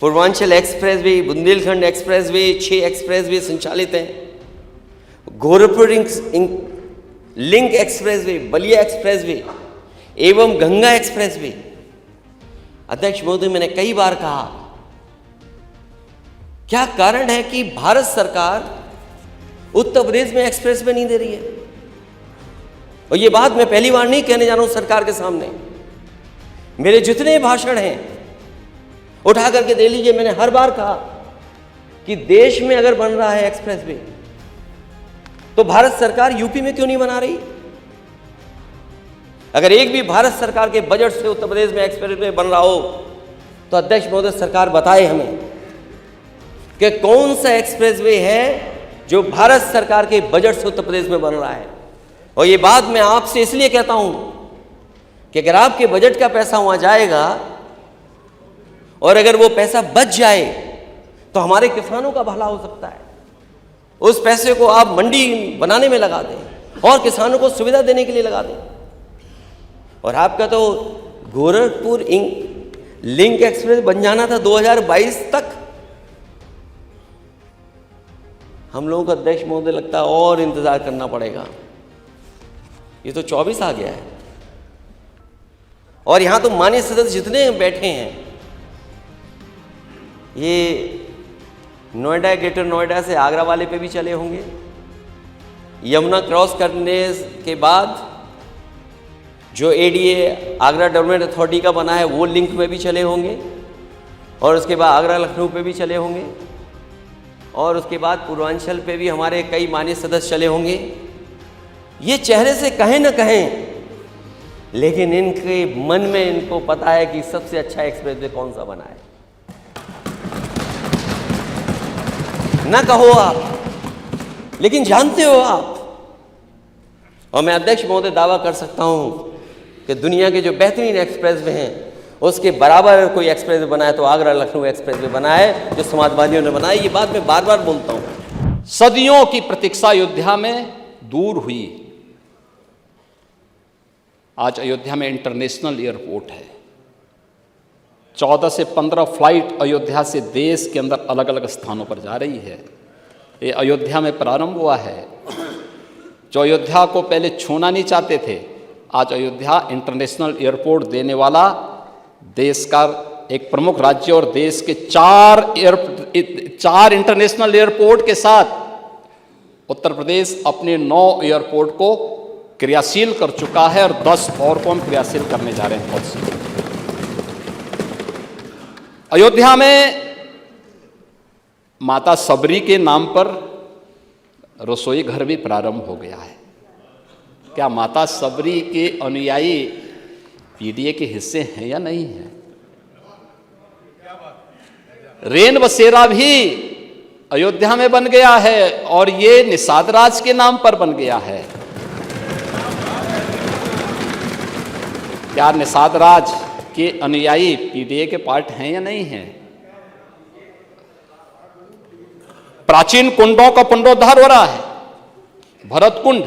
Purvanchal expressway, Bundelkhand expressway, 6 expressway संचालित हैं। Gorakhpur link expressway, Ballia expressway एवं गंगा एक्सप्रेसवे। अध्यक्ष महोदय, मैंने कई बार कहा, क्या कारण है कि भारत सरकार उत्तर प्रदेश में एक्सप्रेसवे नहीं दे रही है? और ये बात मैं पहली बार नहीं कहने जा रहा हूं सरकार के सामने। मेरे जितने भाषण हैं उठा करके दे लीजिए। मैंने हर बार कहा कि देश में अगर बन रहा है एक्सप्रेसवे तो भारत सरकार यूपी में क्यों नहीं बना रही? अगर एक भी भारत सरकार के बजट से उत्तर प्रदेश में एक्सप्रेसवे बन रहा हो तो अध्यक्ष महोदय, सरकार बताए हमें कि कौन सा एक्सप्रेसवे है जो भारत सरकार के बजट से उत्तर प्रदेश में बन रहा है। और ये बात मैं आपसे इसलिए कहता हूं कि अगर आपके बजट का पैसा वहां जाएगा और अगर वो पैसा बच जाए तो हमारे किसानों का भला हो सकता है। उस पैसे को आप मंडी बनाने में लगा दें और किसानों को सुविधा देने के लिए लगा दें। और आपका तो गोरखपुर लिंक एक्सप्रेस बन जाना था 2022 तक। हम लोगों को अध्यक्ष महोदय लगता है और इंतजार करना पड़ेगा। ये तो 24 आ गया है और यहां तो माननीय सदस्य जितने बैठे हैं, ये नोएडा, ग्रेटर नोएडा से आगरा वाले पे भी चले होंगे, यमुना क्रॉस करने के बाद जो एडीए आगरा डेवलपमेंट अथॉरिटी का बना है वो लिंक में भी चले होंगे, और उसके बाद आगरा लखनऊ पे भी चले होंगे, और उसके बाद पूर्वांचल पे भी हमारे कई माननीय सदस्य चले होंगे। ये चेहरे से कहें न कहें, लेकिन इनके मन में इनको पता है कि सबसे अच्छा एक्सप्रेसवे कौन सा बना है। ना कहो आप, लेकिन जानते हो आप। और मैं अध्यक्ष महोदय दावा कर सकता हूं कि दुनिया के जो बेहतरीन एक्सप्रेसवे हैं उसके बराबर कोई एक्सप्रेसवे बनाए तो आगरा लखनऊ एक्सप्रेसवे बना है जो समाजवादियों ने बनाया। ये बात मैं बार बार बोलता हूं। सदियों की प्रतीक्षा अयोध्या में दूर हुई। आज अयोध्या में इंटरनेशनल एयरपोर्ट है। 14 से 15 फ्लाइट अयोध्या से देश के अंदर अलग अलग स्थानों पर जा रही है। ये अयोध्या में प्रारंभ हुआ है। जो अयोध्या को पहले छूना नहीं चाहते थे, आज अयोध्या इंटरनेशनल एयरपोर्ट देने वाला देश का एक प्रमुख राज्य और देश के 4 इंटरनेशनल एयरपोर्ट के साथ उत्तर प्रदेश अपने 9 एयरपोर्ट को क्रियाशील कर चुका है और 10 और को हम क्रियाशील करने जा रहे हैं बहुत सी। अयोध्या में माता सबरी के नाम पर रसोई घर भी प्रारंभ हो गया है। क्या माता सबरी के अनुयायी पीडीए के हिस्से हैं या नहीं है? रेन बसेरा भी अयोध्या में बन गया है और ये निषाद राज के नाम पर बन गया है। क्या निषाद राज के अनुयायी पीडीए के पार्ट हैं या नहीं हैं? प्राचीन कुंडों का पुनरुद्धार हो रहा है। भरत कुंड,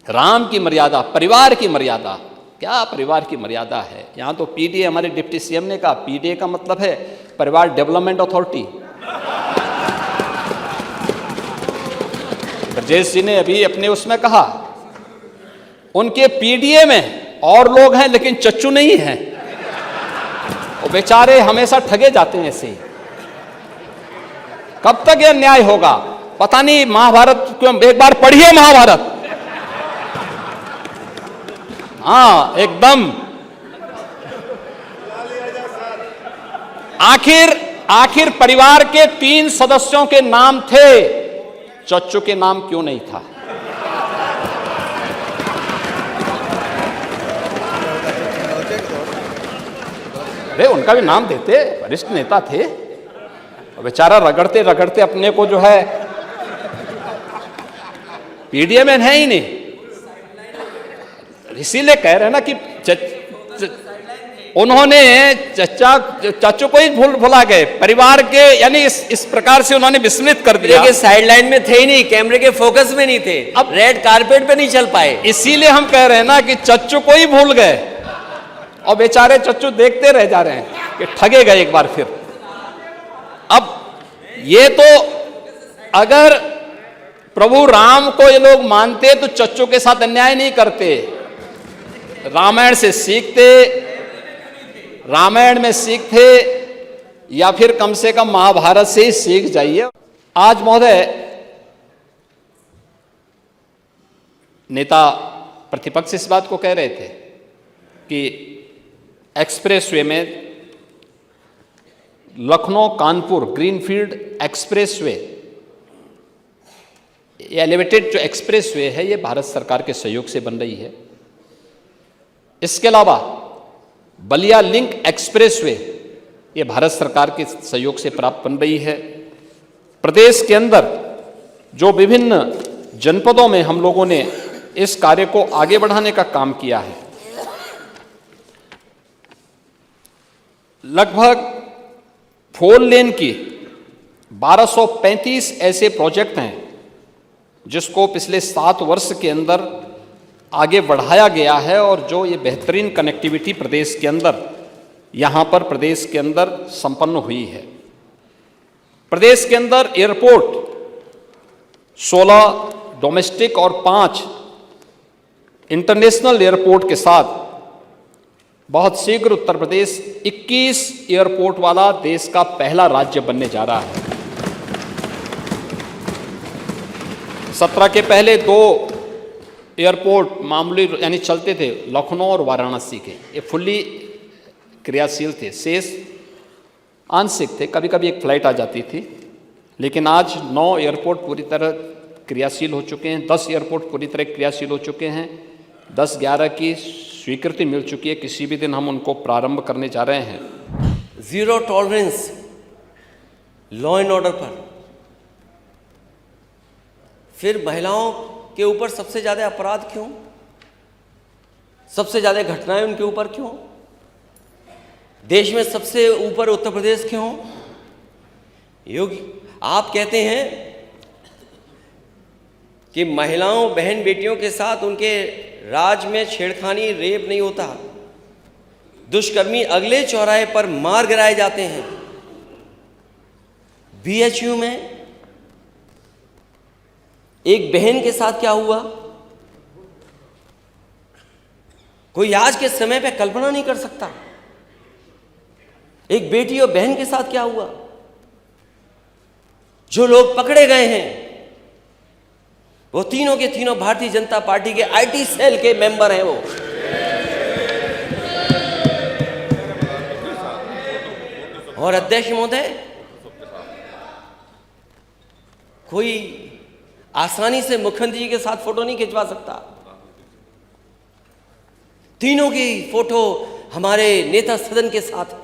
राम की मर्यादा, परिवार की मर्यादा। क्या परिवार की मर्यादा है? यहां तो पीडीए, हमारे डिप्टी सीएम ने कहा पीडीए का मतलब है परिवार डेवलपमेंट अथॉरिटी। ब्रजेश जी ने अभी अपने उसमें कहा उनके पीडीए में और लोग हैं लेकिन चच्चू नहीं है। वो बेचारे हमेशा ठगे जाते हैं ऐसे ही। कब तक यह न्याय होगा पता नहीं। महाभारत क्यों, एक बार पढ़िए महाभारत। हाँ एकदम। आखिर परिवार के 3 सदस्यों के नाम थे, चच्चू के नाम क्यों नहीं था? अरे उनका भी नाम देते, वरिष्ठ नेता थे। बेचारा रगड़ते रगड़ते अपने को जो है पीडीए में है ही नहीं। इसीलिए कह रहे हैं ना कि उन्होंने चाचू को ही भुला गए परिवार के, यानी इस प्रकार से उन्होंने विस्मृत कर दिया कि साइडलाइन में थे ही नहीं, कैमरे के फोकस में नहीं थे, अब रेड कारपेट पे नहीं चल पाए। इसीलिए हम कह रहे हैं ना कि चच्चू को ही भूल गए। और बेचारे चच्चू देखते रह जा रहे हैं कि ठगे गए एक बार फिर। अब ये तो अगर प्रभु राम को ये लोग मानते तो चच्चू के साथ अन्याय नहीं करते, रामायण से सीखते, रामायण में सीखते, या फिर कम से कम महाभारत से ही सीख जाइए। आज महोदय नेता प्रतिपक्ष इस बात को कह रहे थे कि एक्सप्रेसवे में लखनऊ कानपुर ग्रीनफील्ड एक्सप्रेसवे, ये एलिवेटेड जो एक्सप्रेसवे है ये भारत सरकार के सहयोग से बन रही है। इसके अलावा बलिया लिंक एक्सप्रेसवे ये भारत सरकार के सहयोग से प्राप्त बन रही है। प्रदेश के अंदर जो विभिन्न जनपदों में हम लोगों ने इस कार्य को आगे बढ़ाने का काम किया है, लगभग 4 लेन की 1235 ऐसे प्रोजेक्ट हैं जिसको पिछले 7 वर्ष के अंदर आगे बढ़ाया गया है, और जो ये बेहतरीन कनेक्टिविटी प्रदेश के अंदर, यहाँ पर प्रदेश के अंदर संपन्न हुई है। प्रदेश के अंदर एयरपोर्ट 16 डोमेस्टिक और 5 इंटरनेशनल एयरपोर्ट के साथ बहुत शीघ्र उत्तर प्रदेश 21 एयरपोर्ट वाला देश का पहला राज्य बनने जा रहा है। 17 के पहले 2 एयरपोर्ट मामूली यानी चलते थे, लखनऊ और वाराणसी के, ये फुल्ली क्रियाशील थे, शेष आंशिक थे, कभी कभी एक फ्लाइट आ जाती थी। लेकिन आज 9 एयरपोर्ट पूरी तरह क्रियाशील हो चुके हैं, 10 एयरपोर्ट पूरी तरह क्रियाशील हो चुके हैं, 10-11 की स्वीकृति मिल चुकी है, किसी भी दिन हम उनको प्रारंभ करने जा रहे हैं। Zero tolerance law and order पर, फिर महिलाओं के ऊपर सबसे ज़्यादा अपराध क्यों, सबसे ज़्यादा घटनाएं उनके ऊपर क्यों, देश में सबसे ऊपर उत्तर प्रदेश क्यों? योगी आप कहते हैं कि महिलाओं बहन बेटियों के साथ उनके राज में छेड़खानी रेप नहीं होता, दुष्कर्मी अगले चौराहे पर मार गिराए जाते हैं। बीएचयू में एक बहन के साथ क्या हुआ, कोई आज के समय पे कल्पना नहीं कर सकता। एक बेटी और बहन के साथ क्या हुआ। जो लोग पकड़े गए हैं वो तीनों के तीनों भारतीय जनता पार्टी के आईटी सेल के मेंबर हैं। वो और अध्यक्ष महोदय, कोई आसानी से मुख्यमंत्री जी के साथ फोटो नहीं खिंचवा सकता। तीनों की फोटो हमारे नेता सदन के साथ है।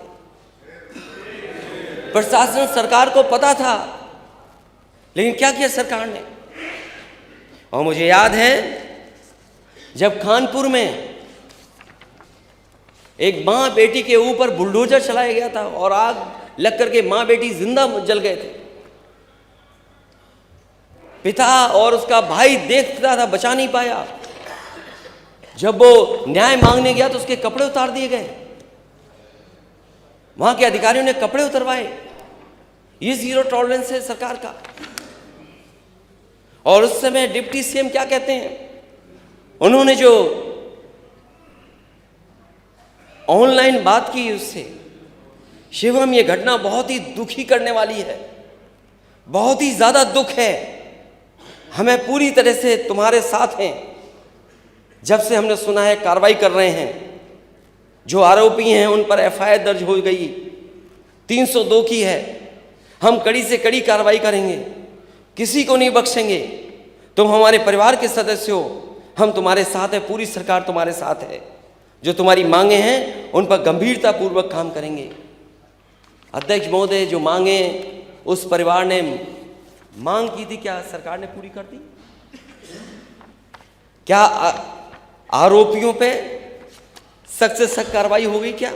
प्रशासन सरकार को पता था, लेकिन क्या किया सरकार ने। और मुझे याद है जब कानपुर में एक मां बेटी के ऊपर बुलडोजर चलाया गया था और आग लग करके मां बेटी जिंदा जल गए थे। पिता और उसका भाई देखता था, बचा नहीं पाया। जब वो न्याय मांगने गया तो उसके कपड़े उतार दिए गए। वहां के अधिकारियों ने कपड़े उतरवाए। ये जीरो टॉलरेंस है सरकार का। और उस समय डिप्टी सीएम क्या कहते हैं, उन्होंने जो ऑनलाइन बात की उससे, शिवम ये घटना बहुत ही दुखी करने वाली है, बहुत ही ज्यादा दुख है। हमें पूरी तरह से तुम्हारे साथ हैं। जब से हमने सुना है कार्रवाई कर रहे हैं, जो आरोपी हैं उन पर एफआईआर दर्ज हो गई, 302 की है। हम कड़ी से कड़ी कार्रवाई करेंगे, किसी को नहीं बख्शेंगे। तुम हमारे परिवार के सदस्य हो, हम तुम्हारे साथ हैं, पूरी सरकार तुम्हारे साथ है। जो तुम्हारी मांगे हैं उन पर गंभीरता पूर्वक काम करेंगे। अध्यक्ष महोदय, जो मांगे उस परिवार ने मांग की थी, क्या सरकार ने पूरी कर दी? क्या आरोपियों पे सख्त से सख्त कार्रवाई हो गई? क्या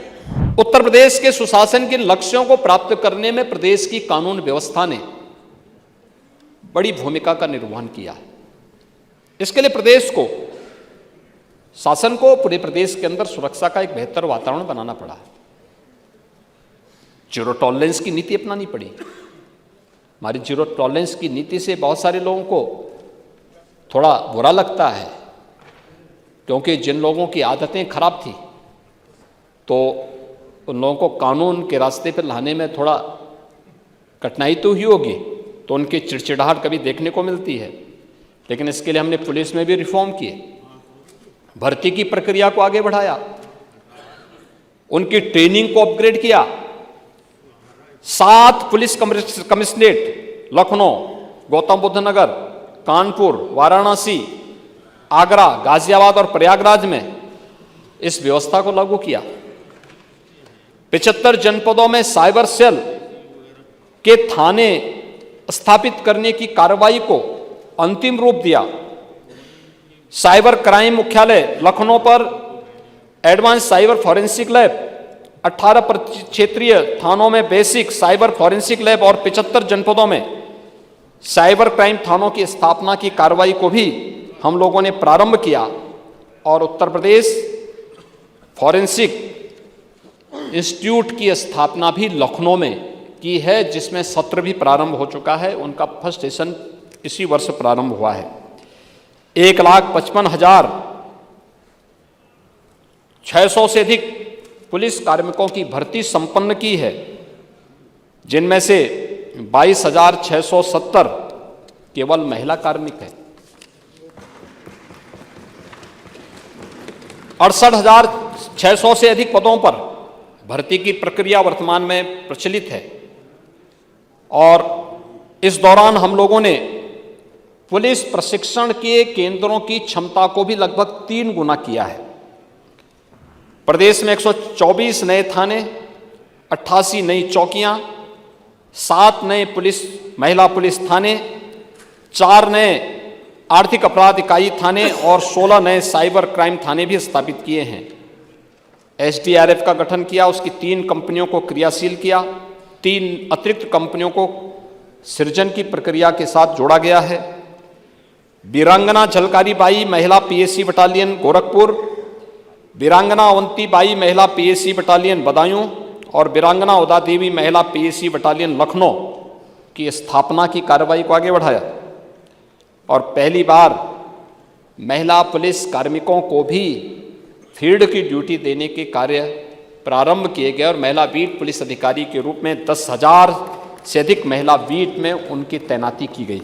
उत्तर प्रदेश के सुशासन के लक्ष्यों को प्राप्त करने में प्रदेश की कानून व्यवस्था ने बड़ी भूमिका का निर्वहन किया है। इसके लिए प्रदेश को शासन को पूरे प्रदेश के अंदर सुरक्षा का एक बेहतर वातावरण बनाना पड़ा। जीरो टॉलरेंस की नीति अपनानी पड़ी। हमारी जीरो टॉलरेंस की नीति से बहुत सारे लोगों को थोड़ा बुरा लगता है, क्योंकि जिन लोगों की आदतें खराब थी तो उन लोगों को कानून के रास्ते पर लाने में थोड़ा कठिनाई तो हुई होगी, तो उनकी चिड़चिड़ाहट कभी देखने को मिलती है। लेकिन इसके लिए हमने पुलिस में भी रिफॉर्म किए, भर्ती की प्रक्रिया को आगे बढ़ाया, उनकी ट्रेनिंग को अपग्रेड किया। 7 पुलिस कमिश्नरेट लखनऊ, गौतम बुद्ध नगर, कानपुर, वाराणसी, आगरा, गाजियाबाद और प्रयागराज में इस व्यवस्था को लागू किया। 75 जनपदों में साइबर सेल के थाने स्थापित करने की कार्रवाई को अंतिम रूप दिया। साइबर क्राइम मुख्यालय लखनऊ पर एडवांस साइबर फॉरेंसिक लैब, 18 क्षेत्रीय थानों में बेसिक साइबर फॉरेंसिक लैब और 75 जनपदों में साइबर क्राइम थानों की स्थापना की कार्रवाई को भी हम लोगों ने प्रारंभ किया। और उत्तर प्रदेश फॉरेंसिक इंस्टीट्यूट की स्थापना भी लखनऊ में की है, जिसमें सत्र भी प्रारंभ हो चुका है। उनका फर्स्ट सेशन इसी वर्ष प्रारंभ हुआ है। 1,55,600 से अधिक पुलिस कार्मिकों की भर्ती संपन्न की है, जिनमें से 22,670 केवल महिला कार्मिक हैं। 68,600 से अधिक पदों पर भर्ती की प्रक्रिया वर्तमान में प्रचलित है। और इस दौरान हम लोगों ने पुलिस प्रशिक्षण के केंद्रों की क्षमता को भी लगभग 3 गुना किया है। प्रदेश में 124 नए थाने, 88 नई चौकियां, 7 नए महिला पुलिस थाने, 4 नए आर्थिक अपराध इकाई थाने और 16 नए साइबर क्राइम थाने भी स्थापित किए हैं। SDRF का गठन किया, उसकी 3 कंपनियों को क्रियाशील किया, 3 अतिरिक्त कंपनियों को सृजन की प्रक्रिया के साथ जोड़ा गया है। वीरांगना झलकारी बाई महिला PSC बटालियन गोरखपुर, वीरांगना अवंती बाई महिला PSC बटालियन बदायूं और वीरांगना उदा देवी महिला PSC बटालियन लखनऊ की स्थापना की कार्रवाई को आगे बढ़ाया। और पहली बार महिला पुलिस कार्मिकों को भी फील्ड की ड्यूटी देने के कार्य प्रारंभ किए गए और महिला बीट पुलिस अधिकारी के रूप में 10,000 से अधिक महिला बीट में उनकी तैनाती की गई।